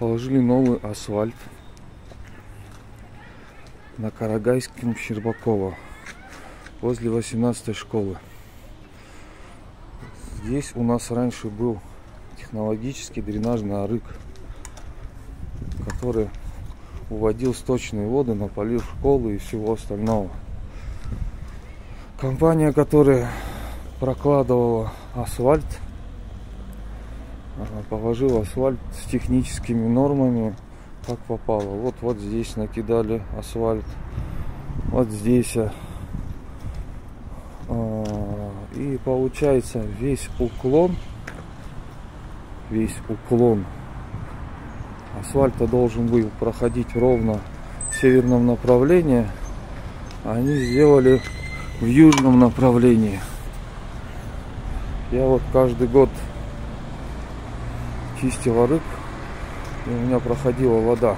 Положили новый асфальт на Карагайском Щербакова возле 18-й школы. Здесь у нас раньше был технологический дренажный арык, который уводил сточные воды на полив школы и всего остального. Компания, которая прокладывала асфальт, положила асфальт с техническими нормами, как попало. Вот здесь накидали асфальт, вот здесь. И получается весь уклон асфальта должен был проходить ровно в северном направлении, а они сделали в южном направлении. Я вот каждый год чистил арык, и у меня проходила вода.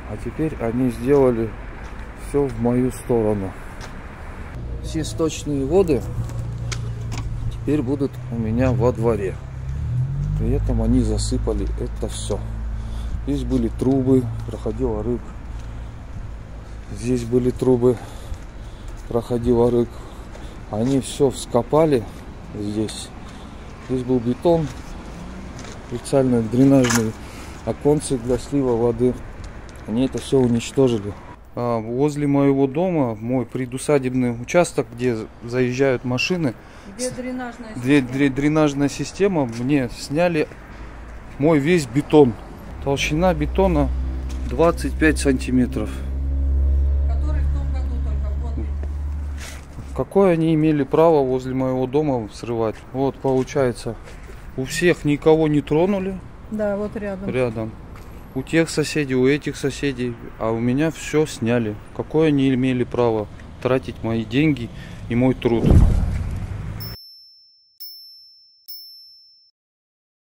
А теперь они сделали все в мою сторону. Все сточные воды теперь будут у меня во дворе. При этом они засыпали это все. Здесь были трубы, проходил арык. Здесь были трубы, проходил арык. Они все вскопали здесь. Здесь был бетон, специальные дренажные оконцы для слива воды. Они это все уничтожили. Возле моего дома, мой предусадебный участок, где заезжают машины, где дренажная система, мне сняли мой весь бетон. Толщина бетона 25 сантиметров. Который в том году только год. Какое они имели право возле моего дома срывать? Вот получается, у всех никого не тронули. Да, вот рядом. У тех соседей, у этих соседей, а у меня все сняли. Какое они имели право тратить мои деньги и мой труд?